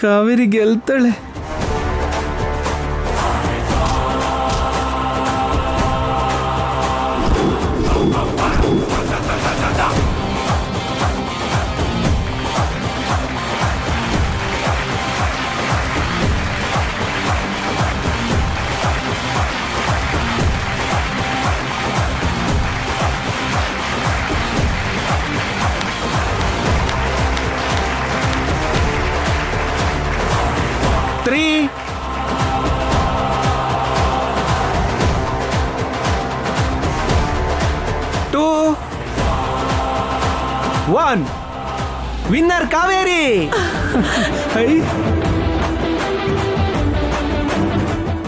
ಕಾವೇರಿ ಗೆಲ್ತಾಳೆ. Three, 2, 1, winner Kaveri.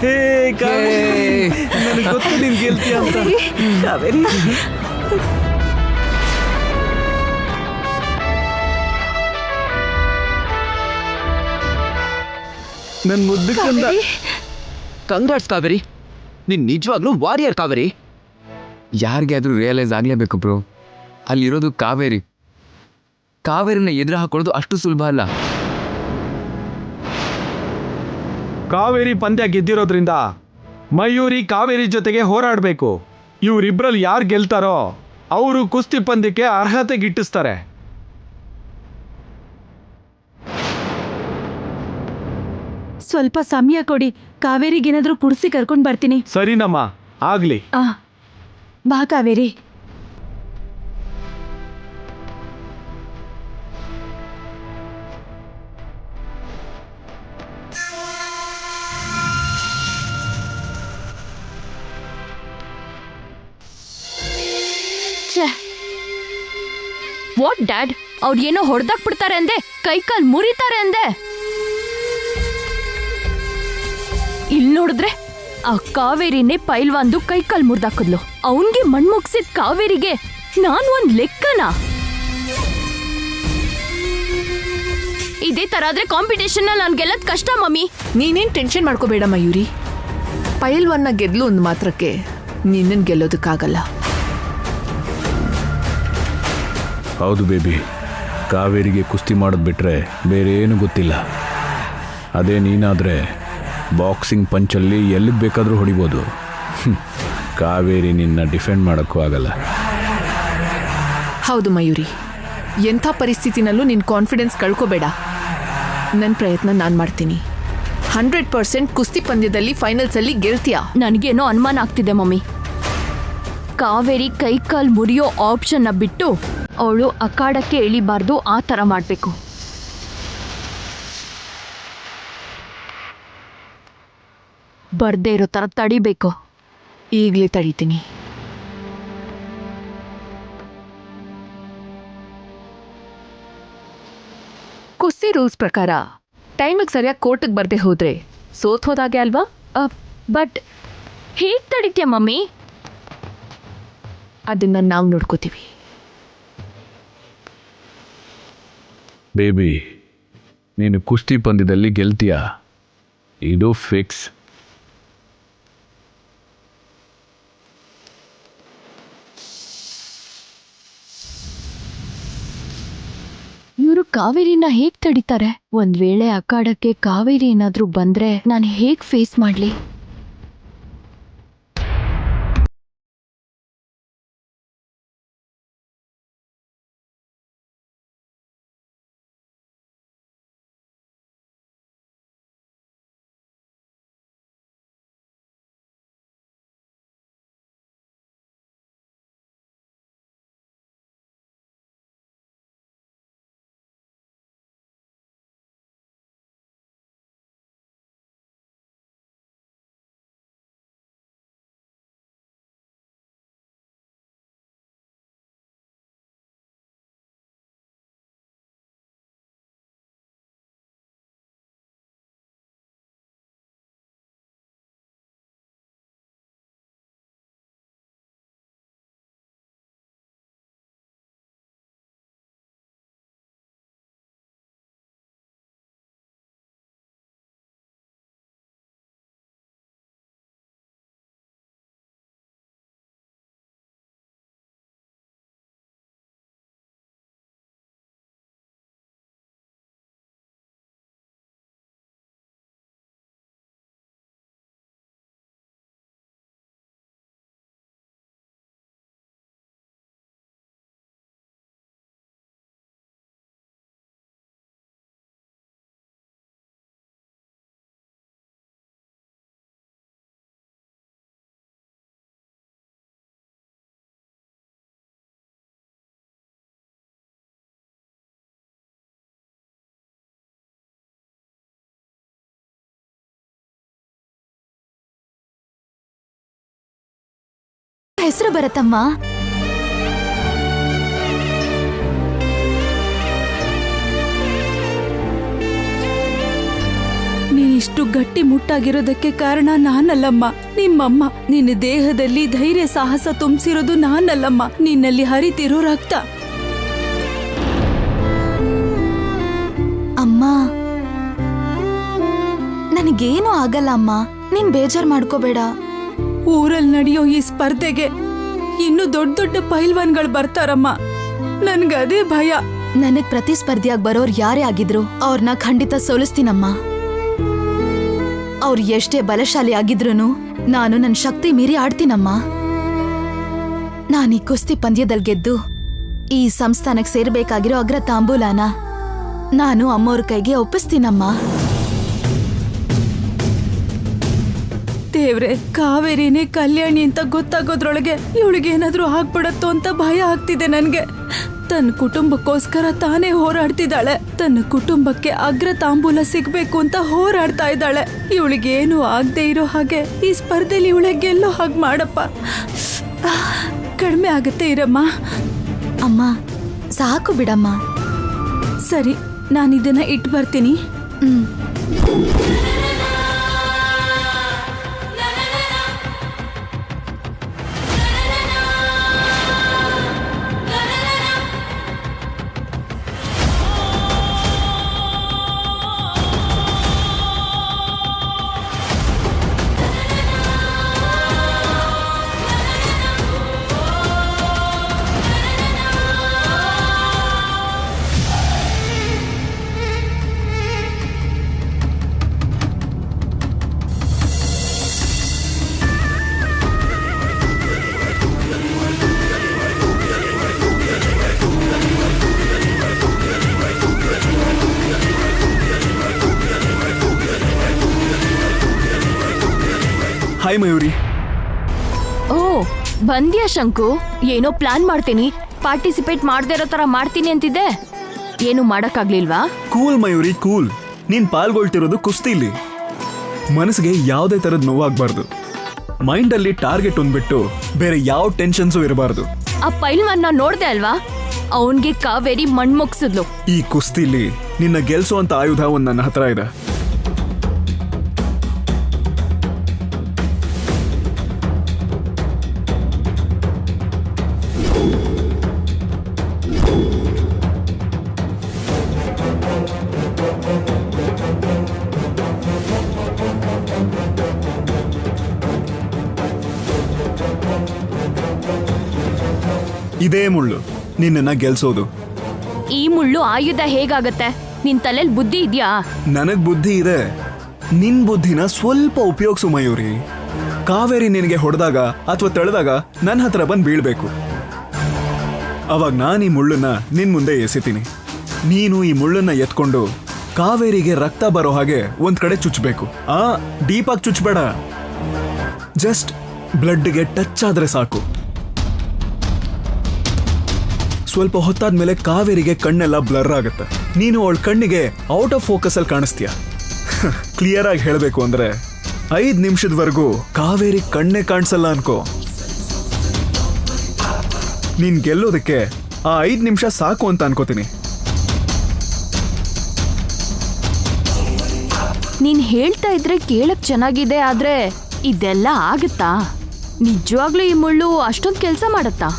Hey Kaveri, ನನಗೆ ಗೊತ್ತು ನೀನ್ ಗೆಲ್ತೀಯ ಅಂತ. ಕಾವೇರಿ ನನ್ ಮುದ್ದಕ್ಕಂದ. ಕಂಗ್ರಾಟ್ಸ್ ಕಾವೇರಿ, ನೀನ್ ನಿಜವಾಗ್ಲೂ ವಾರಿಯರ್ ಕಾವೇರಿ. ಯಾರಿಗೆ ಆದರೂ ರಿಯಲೈಸ್ ಆಗಲೇಬೇಕು ಬ್ರೋ, ಅಲ್ಲಿರೋದು ಕಾವೇರಿ. ಕಾವೇರಿನ ಎದುರು ಹಾಕೊಳ್ಳೋದು ಅಷ್ಟು ಸುಲಭ ಅಲ್ಲ. ಕಾವೇರಿ ಪಂದ್ಯ ಗೆದ್ದಿರೋದ್ರಿಂದ ಮಯೂರಿ ಕಾವೇರಿ ಜೊತೆಗೆ ಹೋರಾಡಬೇಕು. ಇವರಿಬ್ರಲ್ಲಿ ಯಾರು ಗೆಲ್ತಾರೋ ಅವರು ಕುಸ್ತಿ ಪಂದ್ಯಕ್ಕೆ ಅರ್ಹತೆ ಗಿಟ್ಟಿಸ್ತಾರೆ. ಸ್ವಲ್ಪ ಸಮಯ ಕೊಡಿ, ಕಾವೇರಿಗೇನಾದ್ರೂ ಕುಡಿಸಿ ಕರ್ಕೊಂಡು ಬರ್ತೀನಿ. ಸರಿನಮ್ಮ, ಆಗ್ಲಿ. ಬಾ ಕಾವೇರಿ. ವಾಟ್ ಡ್ಯಾಡ್, ಅವ್ರು ಏನೋ ಹೊಡೆದಾಕ್ ಬಿಡ್ತಾರೆ ಅಂದೆ, ಕೈಕಾಲ್ ಮುರಿತಾರೆ ಅಂದೆ. ಇಲ್ಲಿ ನೋಡಿದ್ರೆ ಆ ಕಾವೇರಿನೇ ಪೈಲ್ವಾನ್ದು ಕೈಕಾಲ್ ಮುರ್ದಾಕದ್ಲು. ಅವನ್ಗೆ ಮಣ್ಮುಗ್ಸಿದ್ ಕಾವೇರಿಗೆ ನಾನ್ ಒಂದ್ ಲೆಕ್ಕನಾ? ಇದೇ ತರ ಆದ್ರೆ ಕಾಂಪಿಟೇಷನ್ ನಾನ್ ಗೆಲ್ಲದ್ ಕಷ್ಟ ಮಮ್ಮಿ. ನೀನೇನ್ ಟೆನ್ಷನ್ ಮಾಡ್ಕೋಬೇಡ ಮಯೂರಿ. ಪೈಲ್ವಾನ್ನ ಗೆದ್ಲು ಒಂದು ಮಾತ್ರಕ್ಕೆ ನಿನ್ನನ್ ಗೆಲ್ಲೋದಕ್ಕಾಗಲ್ಲ. ಹೌದು ಬೇಬಿ, ಕಾವೇರಿಗೆ ಕುಸ್ತಿ ಮಾಡೋದು ಬಿಟ್ರೆ ಬೇರೆ ಏನು ಗೊತ್ತಿಲ್ಲ. ಅದೇ ನೀನಾದರೆ ಬಾಕ್ಸಿಂಗ್ ಪಂಚಲ್ಲಿ ಎಲ್ಲಿಗೆ ಬೇಕಾದರೂ ಹೊಡಿಬೋದು. ಕಾವೇರಿ ನಿನ್ನ ಡಿಫೆಂಡ್ ಮಾಡೋಕ್ಕೂ ಆಗಲ್ಲ. ಹೌದು ಮಯೂರಿ, ಎಂಥ ಪರಿಸ್ಥಿತಿನಲ್ಲೂ ನಿನ್ನ ಕಾನ್ಫಿಡೆನ್ಸ್ ಕಳ್ಕೋಬೇಡ. ನನ್ನ ಪ್ರಯತ್ನ ನಾನು ಮಾಡ್ತೀನಿ. 100% ಕುಸ್ತಿ ಪಂದ್ಯದಲ್ಲಿ ಫೈನಲ್ಸಲ್ಲಿ ಗೆಲ್ತೀಯಾ? ನನಗೇನೋ ಅನುಮಾನ ಆಗ್ತಿದೆ ಮಮ್ಮಿ. ಕಾವೇರಿ ಕೈಕಾಲ್ ಮುರಿಯೋ ಆಪ್ಷನ್ನ ಬಿಟ್ಟು ಅವಳು ಅಖಾಡಕ್ಕೆ ಇಳಿಬಾರ್ದು, ಆ ಥರ ಮಾಡಬೇಕು. ಬರ್ದೇ ಇರೋ ಥರ ತಡಿಬೇಕು. ಈಗಲೇ ತಡೀತೀನಿ. ಕುಸ್ತಿ ರೂಲ್ಸ್ ಪ್ರಕಾರ ಟೈಮಿಗೆ ಸರಿಯಾಗಿ ಕೋರ್ಟಿಗೆ ಬರ್ದೆ ಹೋದ್ರೆ ಸೋತ್ ಹೋದಾಗೆ ಅಲ್ವಾ? ಬಟ್ ಹೇಗೆ ತಡಿತೀಯ ಮಮ್ಮಿ? ಅದನ್ನ ನಾವು ನೋಡ್ಕೋತೀವಿ. ಬೇಬಿ, ನೀನು ಕುಸ್ತಿ ಪಂದ್ಯದಲ್ಲಿ ಗೆಲ್ತೀಯಾ, ಇದು ಫಿಕ್ಸ್. ಇವರು ಕಾವೇರಿನ ಹೇಗ್ ತಡಿತಾರೆ? ಒಂದ್ ವೇಳೆ ಅಖಾಡಕ್ಕೆ ಕಾವೇರಿ ಏನಾದ್ರೂ ಬಂದ್ರೆ ನಾನು ಹೇಗ್ ಫೇಸ್ ಮಾಡ್ಲಿ? ಹೆಸರು ಬರತ್ತಮ್ಮ. ನೀನಿಷ್ಟು ಗಟ್ಟಿ ಮುಟ್ಟಾಗಿರೋದಕ್ಕೆ ಕಾರಣ ನಾನಲ್ಲಮ್ಮ, ನಿಮ್ಮಮ್ಮ. ನಿನ್ನ ದೇಹದಲ್ಲಿ ಧೈರ್ಯ ಸಾಹಸ ತುಂಬಿಸಿರೋದು ನಾನಲ್ಲಮ್ಮ, ನಿನ್ನಲ್ಲಿ ಹರಿತಿರೋ ರಕ್ತ. ಅಮ್ಮ, ನನಗೇನು ಆಗಲ್ಲ ಅಮ್ಮ, ನೀನ್ ಬೇಜಾರ್ ಮಾಡ್ಕೋಬೇಡ. ಊರಲ್ಲಿ ನಡೆಯೋ ಈ ಸ್ಪರ್ಧೆಗೆ ಇನ್ನು ದೊಡ್ಡ ದೊಡ್ಡ ಪೈಲ್ವಾನ್ಗಳು ಬರ್ತಾರಮ್ಮ. ನನ್ಗದೇ ಭಯ. ನನಗ್ ಪ್ರತಿಸ್ಪರ್ಧಿಯಾಗಿ ಬರೋರ್ ಯಾರೇ ಆಗಿದ್ರು ಅವ್ರನ್ನ ಖಂಡಿತ ಸೋಲಿಸ್ತೀನಮ್ಮ. ಅವ್ರು ಎಷ್ಟೇ ಬಲಶಾಲಿ ಆಗಿದ್ರೂ ನಾನು ನನ್ನ ಶಕ್ತಿ ಮೀರಿ ಆಡ್ತೀನಮ್ಮ. ನಾನೀ ಕುಸ್ತಿ ಪಂದ್ಯದಲ್ಲಿ ಗೆದ್ದು ಈ ಸಂಸ್ಥಾನಕ್ಕೆ ಸೇರ್ಬೇಕಾಗಿರೋ ಅಗ್ರ ತಾಂಬೂಲಾನ ನಾನು ಅಮ್ಮವ್ರ ಕೈಗೆ ಒಪ್ಪಿಸ್ತೀನಮ್ಮ. ದೇವ್ರೆ, ಕಾವೇರಿನೇ ಕಲ್ಯಾಣಿ ಅಂತ ಗೊತ್ತಾಗೋದ್ರೊಳಗೆ ಇವಳಿಗೇನಾದ್ರೂ ಆಗ್ಬಿಡತ್ತೋ ಅಂತ ಭಯ ಆಗ್ತಿದೆ ನನ್ಗೆ. ತನ್ನ ಕುಟುಂಬಕ್ಕೋಸ್ಕರ ತಾನೇ ಹೋರಾಡ್ತಿದ್ದಾಳೆ. ತನ್ನ ಕುಟುಂಬಕ್ಕೆ ಅಗ್ರ ತಾಂಬೂಲ ಸಿಗ್ಬೇಕು ಅಂತ ಹೋರಾಡ್ತಾ ಇದ್ದಾಳೆ. ಇವಳಿಗೇನು ಆಗದೆ ಇರೋ ಹಾಗೆ ಈ ಸ್ಪರ್ಧೆಲಿ ಇವಳೆ ಗೆಲ್ಲೋ ಹಾಗೆ ಮಾಡಪ್ಪ. ಕಡಿಮೆ ಆಗತ್ತೆ ಇರಮ್ಮ. ಅಮ್ಮ, ಸಾಕು ಬಿಡಮ್ಮ. ಸರಿ, ನಾನಿದನ್ನ ಇಟ್ಟು ಬರ್ತೀನಿ. ಹಾಯ್ ಮಯೂರಿ. ಓ, ಬಂದ್ಯಾ ಶಂಕು? ಏನೋ ಪ್ಲಾನ್ ಮಾಡ್ತೀನಿ, ಪಾರ್ಟಿಸಿಪೇಟ್ ಮಾಡದೇ ಇರೋ ತರ ಮಾಡ್ತೀನಿ ಅಂತಿದ್ದೆ. ಏನು ಮಾಡಕ್ಕಾಗ್ಲಿಲ್ವಾ? Cool Mayuri, cool. ನೀನ್ ಪಾಲ್ಗೊಳ್ತಿರೋದು ಕುಸ್ತಿಲಿ. ಮನಸ್ಸಿಗೆ ಯಾವುದೇ ತರದ್ ನೋವಾಗ್ಬಾರ್ದು. ಮೈಂಡಲ್ಲಿ ಟಾರ್ಗೆಟ್ ಒಂದ್ಬಿಟ್ಟು ಬೇರೆ ಯಾವ ಟೆನ್ಷನ್ಸು ಇರಬಾರ್ದು. ಆ ಪೈಲ್ವಾನ್ನ ನೋಡ್ದೆ ಅಲ್ವಾ? ಅವನ್ಗೆ ಕಾವೇರಿ ಮಣ್ಮುಗ್ಸಿದ್ಲು. ಈ ಕುಸ್ತಿಲಿ ನಿನ್ನ ಗೆಲ್ಸೋಂತ ಆಯುಧ ಒಂದ್ ನನ್ನ ಹತ್ರ ಇದೆ. ಇದೇ ಮುಳ್ಳು ನಿನ್ನನ್ನ ಗೆಲ್ಸೋದು. ಈ ಮುಳ್ಳು ಆಯುಧ ಹೇಗಾಗತ್ತೆ? ನಿನ್ ತಲೆಲ್ ಬುದ್ಧಿ ಇದ್ಯಾ? ನನಗ್ ಬುದ್ಧಿ ಇದೆ. ನಿನ್ ಬುದ್ಧಿನ ಸ್ವಲ್ಪ ಉಪಯೋಗಿಸು ಮಯೂರಿ. ಕಾವೇರಿ ನಿನಗೆ ಹೊಡೆದಾಗ ಅಥವಾ ತಳೆದಾಗ ನನ್ನ ಹತ್ರ ಬಂದು ಬೀಳ್ಬೇಕು. ಅವಾಗ ನಾನು ಈ ಮುಳ್ಳನ್ನ ನಿನ್ ಮುಂದೆ ಎಸಿತೀನಿ. ನೀನು ಈ ಮುಳ್ಳನ್ನ ಎತ್ಕೊಂಡು ಕಾವೇರಿಗೆ ರಕ್ತ ಬರೋ ಹಾಗೆ ಒಂದ್ ಕಡೆ ಚುಚ್ಚಬೇಕು. ಡೀಪಾಗಿ ಚುಚ್ಚಬೇಡ, ಜಸ್ಟ್ ಬ್ಲಡ್ಗೆ ಟಚ್ ಆದ್ರೆ ಸಾಕು. ಸ್ವಲ್ಪ ಹೊತ್ತಾದ್ಮೇಲೆ ಕಾವೇರಿಗೆ ಕಣ್ಣೆಲ್ಲ ಬ್ಲರ್ ಆಗುತ್ತೆ. ನೀನು ಅವಳ ಕಣ್ಣಿಗೆ ಔಟ್ ಆಫ್ ಫೋಕಸ್ ಅಲ್ಲಿ ಕಾಣಿಸ್ತೀಯ. ಕ್ಲಿಯರ್ ಆಗಿ ಹೇಳಬೇಕು ಅಂದ್ರೆ 5 ನಿಮಿಷದವರೆಗೂ ಕಾವೇರಿ ಕಣ್ಣೇ ಕಾಣಿಸಲ್ಲ ಅನ್ಕೋ. ನೀನ್ ಗೆಲ್ಲೋದಕ್ಕೆ ಆ 5 ನಿಮಿಷ ಸಾಕು ಅಂತ ಅನ್ಕೋತೀನಿ. ನೀನ್ ಹೇಳ್ತಾ ಇದ್ರೆ ಕೇಳಕ್ ಚೆನ್ನಾಗಿದೆ, ಆದ್ರೆ ಇದೆಲ್ಲ ಆಗುತ್ತಾ? ನಿಜವಾಗ್ಲೂ ಈ ಮುಳ್ಳು ಅಷ್ಟೊಂದು ಕೆಲಸ ಮಾಡತ್ತಾ?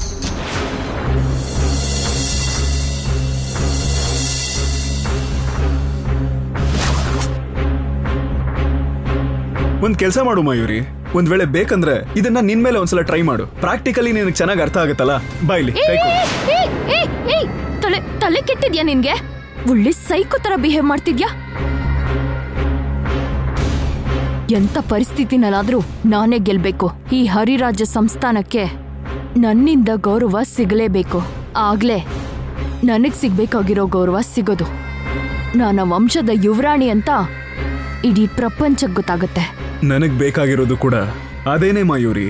ಒಂದ್ ಕೆಲಸ ಮಾಡು ಮಯೂರಿ, ಒಂದ್ ವೇಳೆ ಬೇಕಂದ್ರೆ ಇದನ್ನ ನಿನ್ ಮೇಲೆ ಒಂದ್ಸಲ ಟ್ರೈ ಮಾಡು. ಪ್ರಾಕ್ಟಿಕಲಿ ನಿನಗೆ ಚೆನ್ನಾಗಿ ಅರ್ಥ ಆಗುತ್ತಲ್ಲ. ಬಾಯ್ಲಿ ತಲೆ ಕೆಟ್ಟಿದ್ಯಾ ನಿನ್ಗೆ? ಒಳ್ಳೆ ಸೈಕೋ ತರ ಬಿಹೇವ್ ಮಾಡ್ತಿದ್ಯಾ. ಎಂತ ಪರಿಸ್ಥಿತಿನಲ್ಲಾದ್ರೂ ನಾನೇ ಗೆಲ್ಬೇಕು. ಈ ಹರಿರಾಜ್ಯ ಸಂಸ್ಥಾನಕ್ಕೆ ನನ್ನಿಂದ ಗೌರವ ಸಿಗಲೇಬೇಕು. ಆಗ್ಲೇ ನನಗ್ ಸಿಗ್ಬೇಕಾಗಿರೋ ಗೌರವ ಸಿಗೋದು. ನನ್ನ ವಂಶದ ಯುವರಾಣಿ ಅಂತ ಇಡೀ ಪ್ರಪಂಚಕ್ಕೆ ಗೊತ್ತಾಗುತ್ತೆ. ನನಗ್ ಬೇಕಾಗಿರೋದು ಕೂಡ ಅದೇನೇ ಮಯೂರಿ.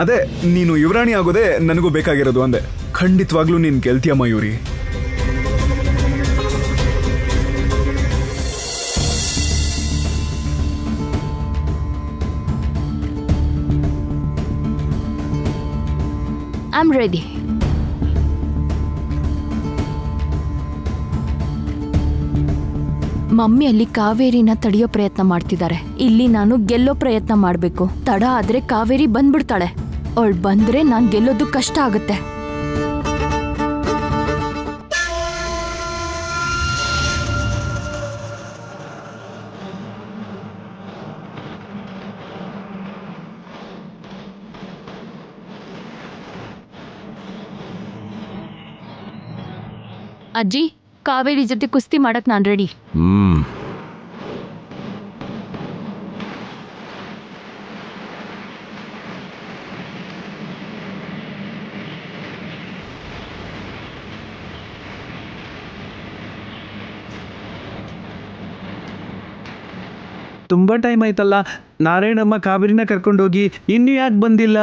ಅದೇ ನೀನು ಯುವರಾಣಿ ಆಗೋದೇ ನನಗೂ ಬೇಕಾಗಿರೋದು ಅಂದೆ. ಖಂಡಿತವಾಗ್ಲೂ ನೀನ್ ಗೆಲ್ತೀಯ Mayuri. I am ready. Mummy ಅಲ್ಲಿ ಕಾವೇರಿನ ತಡೆಯೋ ಪ್ರಯತ್ನ ಮಾಡ್ತಿದ್ದಾರೆ. ಇಲ್ಲಿ ನಾನು ಗೆಲ್ಲೋ ಪ್ರಯತ್ನ ಮಾಡ್ಬೇಕು. ತಡ ಆದ್ರೆ ಕಾವೇರಿ ಬಂದ್ಬಿಡ್ತಾಳೆ. ಅವಳು ಬಂದ್ರೆ ನಾನ್ ಗೆಲ್ಲೋದು ಕಷ್ಟ ಆಗುತ್ತೆ. ಅಜ್ಜಿ, ಕಾವೇರಿ ಜೊತೆ ಕುಸ್ತಿ ಮಾಡಕ್ ನಾನ್ ರೆಡಿ. ತುಂಬ ಟೈಮ್ ಆಯ್ತಲ್ಲ. ನಾರಾಯಣಮ್ಮ ಕಾವೇರಿನ ಕರ್ಕೊಂಡೋಗಿ ಇನ್ನೂ ಯಾಕೆ ಬಂದಿಲ್ಲ?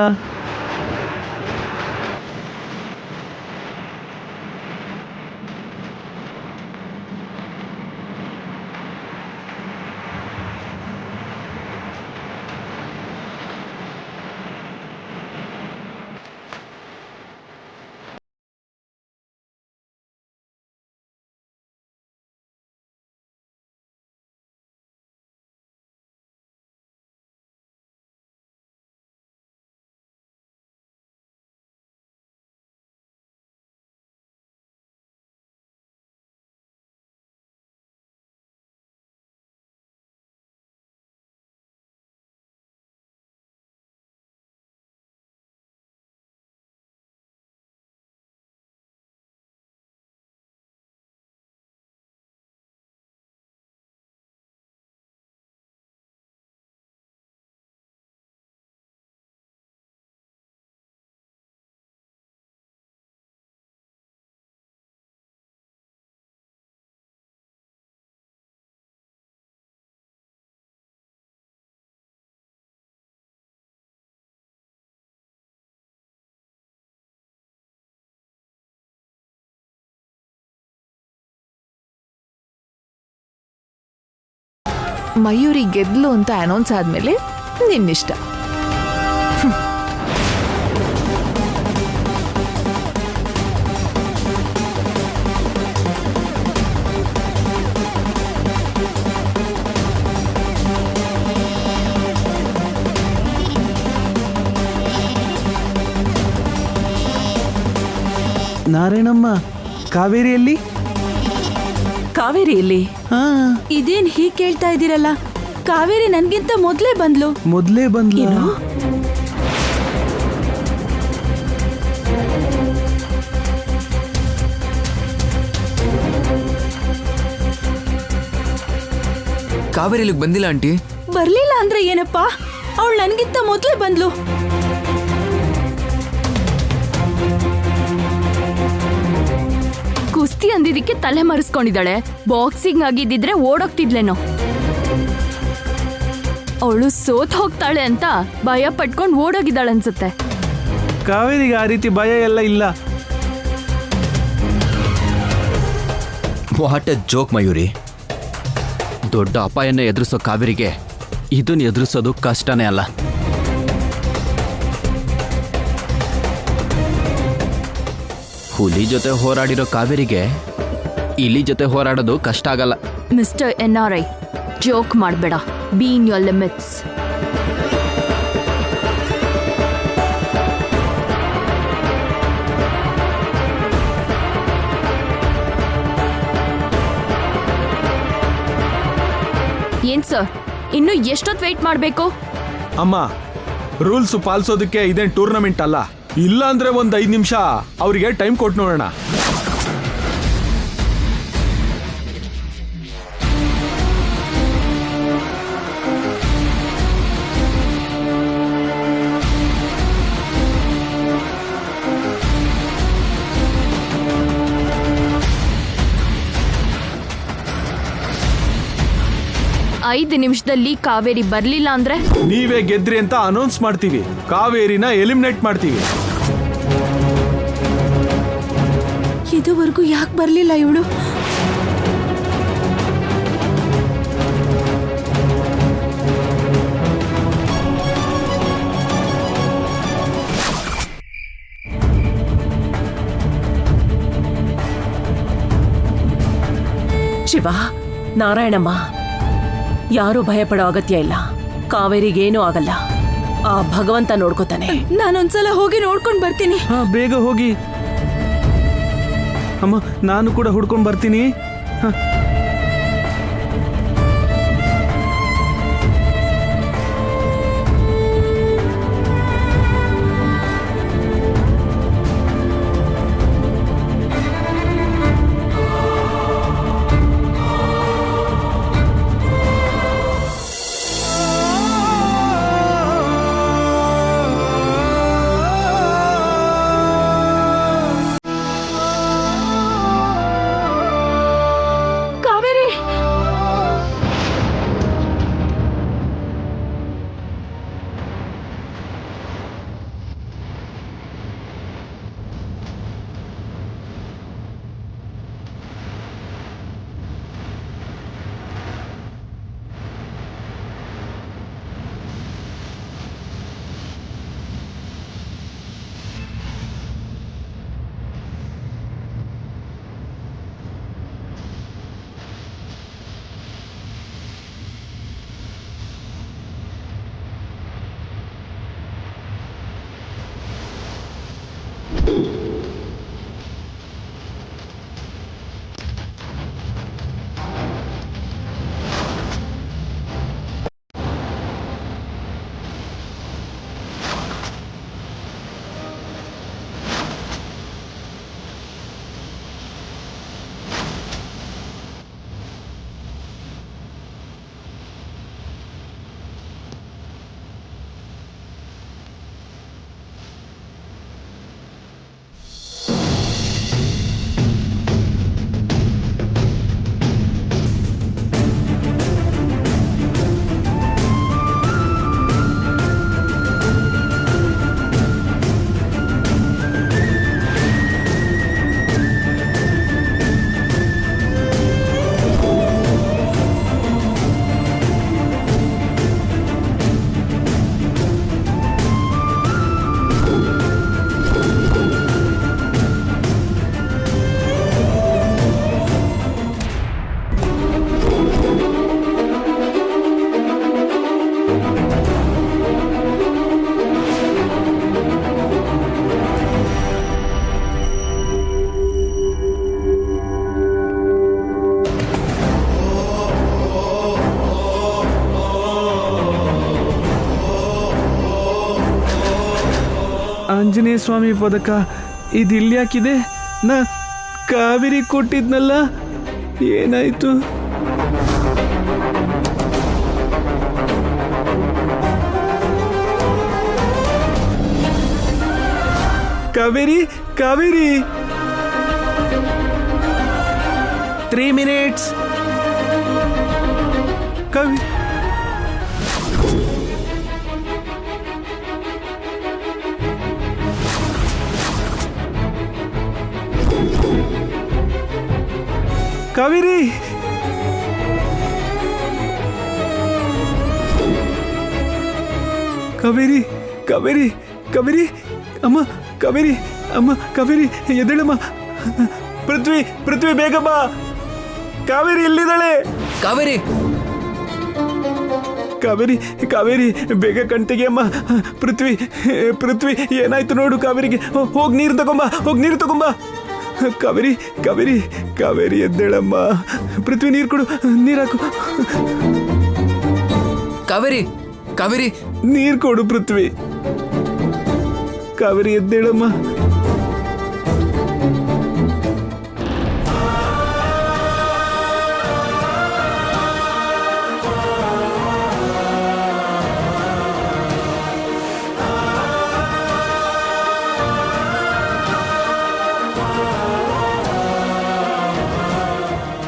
ಮಯೂರಿ ಗೆದ್ಲು ಅಂತ ಅನೌನ್ಸ್ ಆದ್ಮೇಲೆ ನಿನ್ನಿಷ್ಟ. ನಾರಾಯಣಮ್ಮ, ಕಾವೇರಿಯಲ್ಲಿ? ಕಾವೇರಿಯಲ್ಲಿ ಹಾ, ಇದೇನ್ ಹೀಗ್ ಕೇಳ್ತಾ ಇದ್ದೀರಲ್ಲ? ಕಾವೇರಿ ನನ್ಗಿಂತ ಮೊದ್ಲೇ ಬಂದ್ಲು. ಮೊದಲೇ ಬಂದ್ಲ? ಏನು? ಕಾವೇರಿ ಇಲ್ಲಿಗೆ ಬಂದಿಲ್ಲ ಆಂಟಿ. ಬರ್ಲಿಲ್ಲ ಅಂದ್ರೆ ಏನಪ್ಪಾ? ಅವಳು ನನ್ಗಿಂತ ಮೊದ್ಲೇ ಬಂದ್ಲು. ಕುಸ್ತಿ ಅಂದಿದ್ದಕ್ಕೆ ತಲೆ ಮರೆಸ್ಕೊಂಡಿದ್ದಾಳೆ. ಬಾಕ್ಸಿಂಗ್ ಆಗಿದ್ದಿದ್ರೆ ಓಡೋಗ್ತಿದ್ಲೇನೋ. ಅವಳು ಸೋತ್ ಹೋಗ್ತಾಳೆ ಅಂತ ಭಯ ಪಟ್ಕೊಂಡು ಓಡೋಗಿದ್ದಾಳೆ ಅನ್ಸುತ್ತೆ. ಕಾವೇರಿಗೆ ಆ ರೀತಿ ಭಯ ಎಲ್ಲ ಇಲ್ಲ. What A joke Mayuri. ದೊಡ್ಡ ಅಪಾಯನ ಎದುರಿಸೋ ಕಾವೇರಿಗೆ ಇದನ್ನ ಎದುರಿಸೋದು ಕಷ್ಟನೇ ಅಲ್ಲ. ಹುಲಿ ಜೊತೆ ಹೋರಾಡಿರೋ ಕಾವೇರಿಗೆ ಇಲಿ ಜೊತೆ ಹೋರಾಡೋದು ಕಷ್ಟ ಆಗಲ್ಲ. ಮಿಸ್ಟರ್ NRI, ಜೋಕ್ ಮಾಡಬೇಡ. B in your limits. ಏನ್ ಸರ್, ಇನ್ನು ಎಷ್ಟೊತ್ತು ವೇಟ್ ಮಾಡಬೇಕು? ಅಮ್ಮ, ರೂಲ್ಸ್ ಪಾಲಿಸೋದಕ್ಕೆ ಇದೇನು ಟೂರ್ನಮೆಂಟ್ ಅಲ್ಲ. ಇಲ್ಲ ಅಂದ್ರೆ ಒಂದು 5 ನಿಮಿಷ ಅವರಿಗೆ ಟೈಮ್ ಕೊಟ್ಟು ನೋಡೋಣ. ಐದು ನಿಮಿಷದಲ್ಲಿ ಕಾವೇರಿ ಬರ್ಲಿಲ್ಲ ಅಂದ್ರೆ ನೀವೇ ಗೆದ್ರಿ ಅಂತ ಅನೌನ್ಸ್ ಮಾಡ್ತೀವಿ. ಕಾವೇರಿನ ಎಲಿಮಿನೇಟ್ ಮಾಡ್ತೀವಿ. ಇದುವರೆಗೂ ಯಾಕೆ ಬರ್ಲಿಲ್ಲ ಇವಳು? ಶಿವ, ನಾರಾಯಣಮ್ಮ, ಯಾರೂ ಭಯಪಡೋ ಅಗತ್ಯ ಇಲ್ಲ. ಕಾವೇರಿಗೇನೂ ಆಗಲ್ಲ. ಆ ಭಗವಂತ ನೋಡ್ಕೋತಾನೆ. ನಾನೊಂದ್ಸಲ ಹೋಗಿ ನೋಡ್ಕೊಂಡು ಬರ್ತೀನಿ. ಹಾ, ಬೇಗ ಹೋಗಿ ಅಮ್ಮ. ನಾನು ಕೂಡ ಹುಡ್ಕೊಂಡು ಬರ್ತೀನಿ. ಹ. ಆಂಜನೇಯ ಸ್ವಾಮಿ ಪದಕ ಇದಿಲ್ಯಾಕಿದೆ? ನಾ ಕಾವೇರಿ ಕೊಟ್ಟಿದ್ನಲ್ಲ, ಏನಾಯ್ತು? ಕಾವೇರಿ, ಕಾವೇರಿ, 3 minutes. ಕಾವೇರಿ, ಕಾವೇರಿ, ಕಾವೇರಿ, ಕಾವೇರಿ, ಕಾವೇರಿ, ಅಮ್ಮ, ಕಾವೇರಿ, ಅಮ್ಮ, ಕಾವೇರಿ, ಎದ್ದೇಳಮ್ಮ. ಪೃಥ್ವಿ, ಪೃಥ್ವಿ, ಬೇಗ ಬಾ. ಕಾವೇರಿ ಎಲ್ಲಿದ್ದಾಳೆ? ಕಾವೇರಿ, ಕಾವೇರಿ, ಕಾವೇರಿ, ಬೇಗ ಕಣ್ತೆಗೆ ಅಮ್ಮ. ಪೃಥ್ವಿ, ಪೃಥ್ವಿ, ಏನಾಯ್ತು ನೋಡು ಕಾವೇರಿಗೆ. ಹೋಗಿ ನೀರು ತಗೊಂಬ, ಹೋಗಿ ನೀರು ತಗೊಂಬ. ಕಾವೇರಿ, ಕಾವೇರಿ, ಕಾವೇರಿ, ಎದ್ದೇಳಮ್ಮ. ಪೃಥ್ವಿ, ನೀರು ಕೊಡು, ನೀರು ಹಾಕು. ಕಾವೇರಿ, ಕಾವೇರಿ, ನೀರು ಕೊಡು ಪೃಥ್ವಿ. ಕಾವೇರಿ, ಎದ್ದೇಳಮ್ಮ.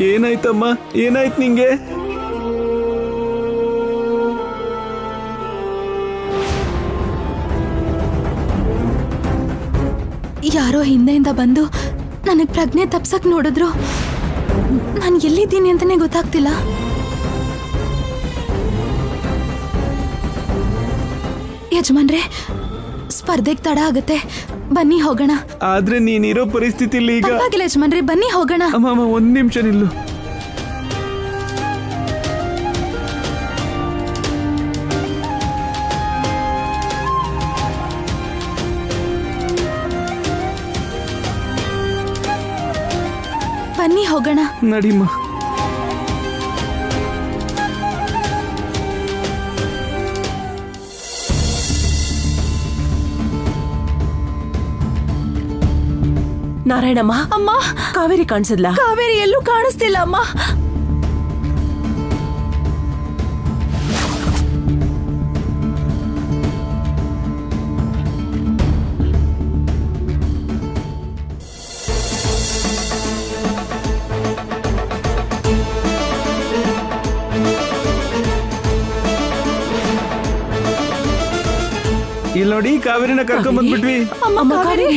ಏನಾಯ್ತಮ್ಮ, ಏನಾಯ್ತು ನಿಂಗೆ? ಯಾರೋ ಹಿಂದೆಯಿಂದ ಬಂದು ನನಗೆ ಪ್ರಜ್ಞೆ ತಪ್ಸಕ್ ನೋಡಿದ್ರು. ನಾನು ಎಲ್ಲಿದ್ದೀನಿ ಅಂತಾನೆ ಗೊತ್ತಾಗ್ತಿಲ್ಲ. ಯಜಮಾನ್ರೆ, ಸ್ಪರ್ಧೆಗೆ ತಡ ಆಗತ್ತೆ, ಬನ್ನಿ ಹೋಗೋಣ. ಆದ್ರೆ ನೀನಿರೋ ಪರಿಸ್ಥಿತಿಲಿ ಈಗ. ಪರವಾಗಿಲ್ಲ ಯಜಮಾನ್ರೆ, ಬನ್ನಿ ಹೋಗೋಣ. ಅಮ್ಮ, 1 ನಿಮಿಷ ನಿಲ್ಲು. ಬನ್ನಿ ಹೋಗೋಣ. ನಡಿಮ್ಮ. ನಾರಾಯಣಮ್ಮ, ಅಮ್ಮ, ಕಾವೇರಿ ಕಾಣಿಸಿದ್ಲ? ಕಾವೇರಿ ಎಲ್ಲೂ ಕಾಣಿಸ್ತಿಲ್ಲ ಅಮ್ಮ. ಇಲ್ಲಿ ನೋಡಿ ಕಾವೇರಿನ ಕರ್ಕೊಂಡ್ ಬಂದ್ಬಿಟ್ವಿ. ಅಮ್ಮ, ಕಾವೇರಿ